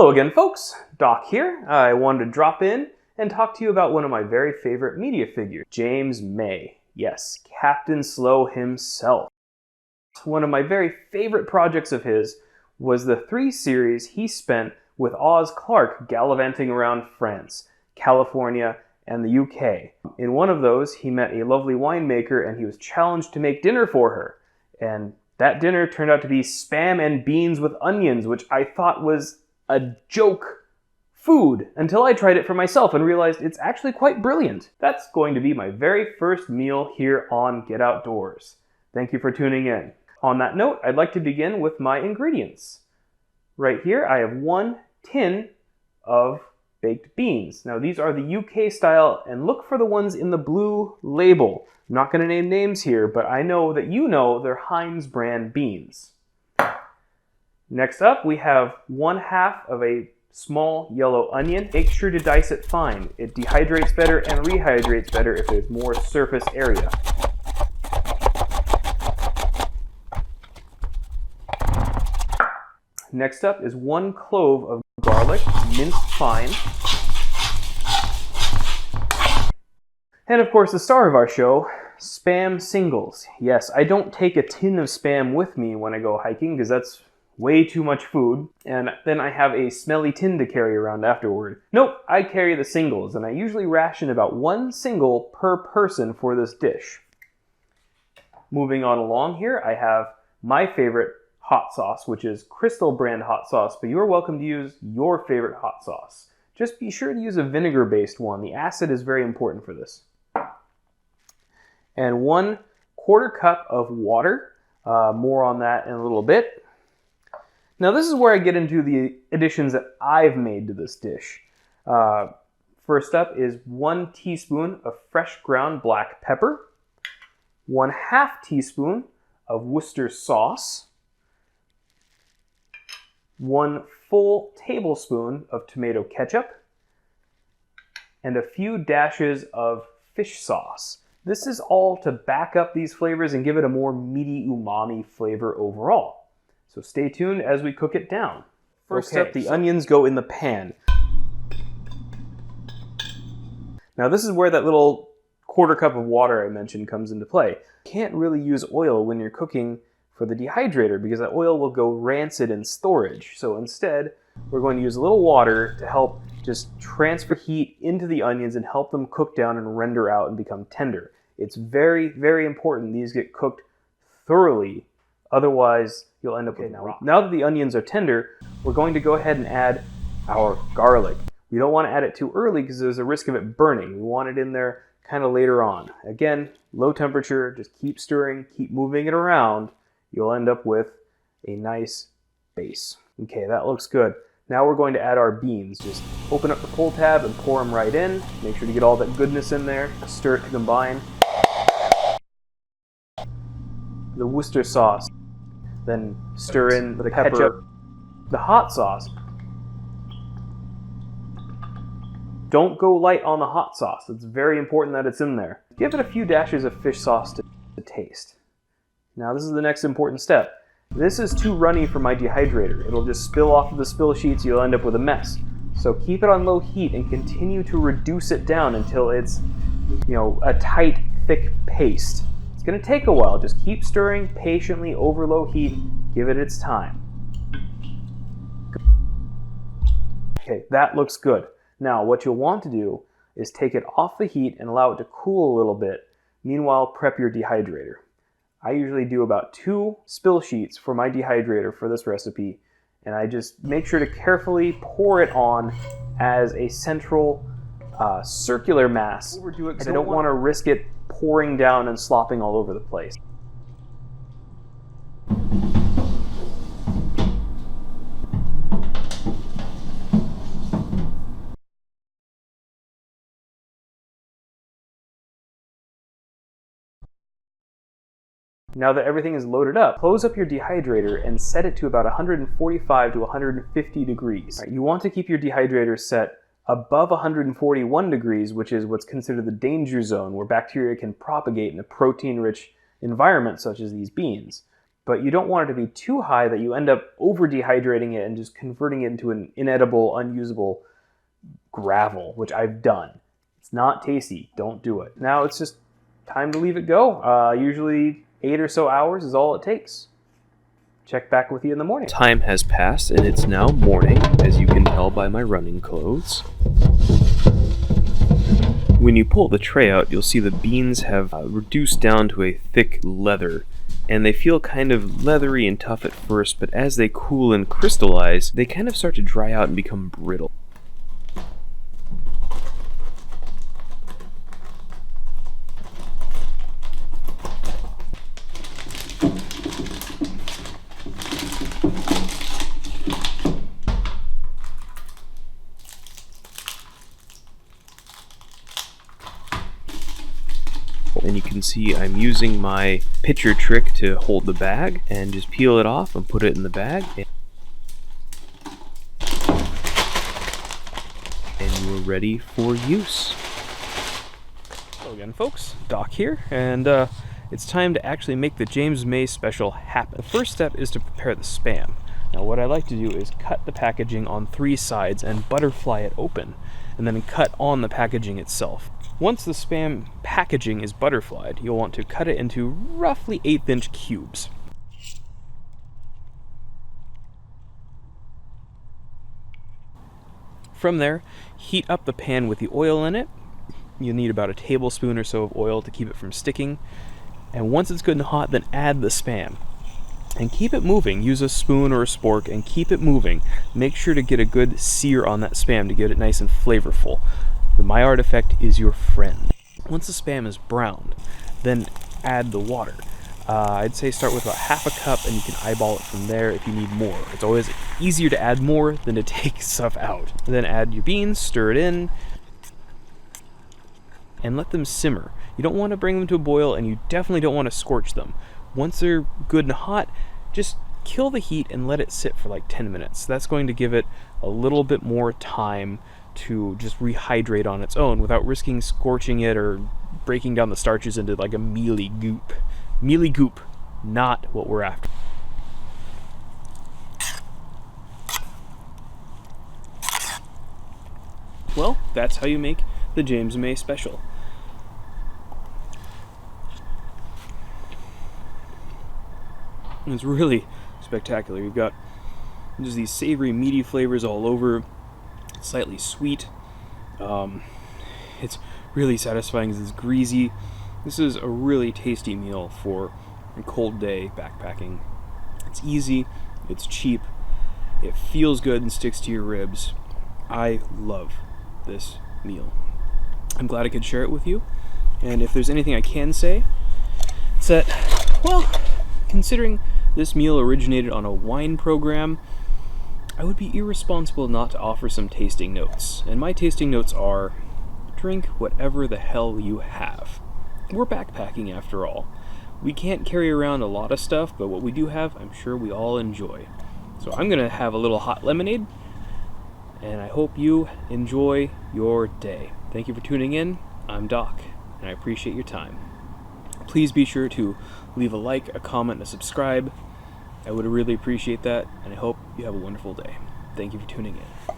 Hello again, folks. Doc here. I wanted to drop in and talk to you about one of my very favorite media figures, James May. Yes, Captain Slow himself. One of my very favorite projects of his was the 3 series he spent with Oz Clarke gallivanting around France, California, and the UK. In one of those, he met a lovely winemaker and he was challenged to make dinner for her. And that dinner turned out to be Spam and beans with onions, which I thought was a joke food until I tried it for myself and realized it's actually quite brilliant. That's going to be my very first meal here on Get Outdoors. Thank you for tuning in. On that note, I'd like to begin with my ingredients. Right here, I have 1 tin of baked beans. Now these are the UK style, and look for the ones in the blue label. I'm not going to name names here, but I know that you know they're Heinz brand beans. Next up, we have 1/2 of a small yellow onion. Make sure to dice it fine. It dehydrates better and rehydrates better if there's more surface area. Next up is 1 clove of garlic, minced fine. And of course, the star of our show, Spam singles. Yes, I don't take a tin of Spam with me when I go hiking because that's way too much food, and then I have a smelly tin to carry around afterward. Nope, I carry the singles, and I usually ration about 1 single per person for this dish. Moving on along here, I have my favorite hot sauce, which is Crystal brand hot sauce, but you're welcome to use your favorite hot sauce. Just be sure to use a vinegar-based one. The acid is very important for this. And 1/4 cup of water. More on that in a little bit. Now this is where I get into the additions that I've made to this dish. First up is 1 teaspoon of fresh ground black pepper, 1/2 teaspoon of Worcester sauce, 1 full tablespoon of tomato ketchup, and a few dashes of fish sauce. This is all to back up these flavors and give it a more meaty umami flavor overall. So stay tuned as we cook it down. First up, the onions go in the pan. Now this is where that little 1/4 cup of water I mentioned comes into play. You can't really use oil when you're cooking for the dehydrator because that oil will go rancid in storage. So instead, we're going to use a little water to help just transfer heat into the onions and help them cook down and render out and become tender. It's very, very important these get cooked thoroughly. Otherwise, you'll end up with raw. Now that the onions are tender, we're going to go ahead and add our garlic. We don't want to add it too early because there's a risk of it burning. We want it in there kind of later on. Again, low temperature, just keep stirring, keep moving it around. You'll end up with a nice base. Okay, that looks good. Now we're going to add our beans. Just open up the pull tab and pour them right in. Make sure to get all that goodness in there. Stir it to combine. The Worcester sauce. Then stir in the ketchup, the hot sauce. Don't go light on the hot sauce. It's very important that it's in there. Give it a few dashes of fish sauce to taste. Now this is the next important step. This is too runny for my dehydrator. It'll just spill off of the spill sheets. You'll end up with a mess. So keep it on low heat and continue to reduce it down until it's, a tight, thick paste. It's going to take a while. Just keep stirring patiently over low heat. Give it its time. Okay, that looks good. Now, what you'll want to do is take it off the heat and allow it to cool a little bit. Meanwhile, prep your dehydrator. I usually do about 2 spill sheets for my dehydrator for this recipe, and I just make sure to carefully pour it on as a central circular mass. Overdo it because I don't want to risk it pouring down and slopping all over the place. Now that everything is loaded up, close up your dehydrator and set it to about 145 to 150 degrees. You want to keep your dehydrator set above 141 degrees, which is what's considered the danger zone, where bacteria can propagate in a protein-rich environment such as these beans. but you don't want it to be too high that you end up over dehydrating it and just converting it into an inedible, unusable gravel, which I've done. It's not tasty. Don't do it. Now it's just time to leave it go. Usually 8 or so hours is all it takes. Check back with you in the morning. Time has passed and it's now morning, as you can tell by my running clothes. When you pull the tray out, you'll see the beans have reduced down to a thick leather, and they feel kind of leathery and tough at first, but as they cool and crystallize, they kind of start to dry out and become brittle. And you can see I'm using my pitcher trick to hold the bag and just peel it off and put it in the bag. And you're ready for use. Hello again, folks. Doc here, and it's time to actually make the James May special happen. The first step is to prepare the Spam. Now what I like to do is cut the packaging on 3 sides and butterfly it open, and then cut on the packaging itself. Once the Spam packaging is butterflied, you'll want to cut it into roughly 1/8-inch cubes. From there, heat up the pan with the oil in it. You'll need about a tablespoon or so of oil to keep it from sticking. And once it's good and hot, then add the Spam. And keep it moving. Use a spoon or a spork and keep it moving. Make sure to get a good sear on that Spam to get it nice and flavorful. The Maillard effect is your friend. Once the Spam is browned, then add the water. I'd say start with about 1/2 cup and you can eyeball it from there if you need more. It's always easier to add more than to take stuff out. Then add your beans, stir it in, and let them simmer. You don't want to bring them to a boil, and you definitely don't want to scorch them. Once they're good and hot, just kill the heat and let it sit for like 10 minutes. That's going to give it a little bit more time to just rehydrate on its own without risking scorching it or breaking down the starches into like a mealy goop. Mealy goop, not what we're after. Well, that's how you make the James May special. It's really spectacular. You've got just these savory, meaty flavors all over. Slightly sweet. It's really satisfying because it's greasy. This is a really tasty meal for a cold day backpacking. It's easy, it's cheap, it feels good and sticks to your ribs. I love this meal. I'm glad I could share it with you. And if there's anything I can say, it's that, well, considering this meal originated on a wine program, I would be irresponsible not to offer some tasting notes. And my tasting notes are, drink whatever the hell you have. We're backpacking after all. We can't carry around a lot of stuff, but what we do have, I'm sure we all enjoy. So I'm gonna have a little hot lemonade, and I hope you enjoy your day. Thank you for tuning in. I'm Doc, and I appreciate your time. Please be sure to leave a like, a comment, and a subscribe. I would really appreciate that, and I hope you have a wonderful day. Thank you for tuning in.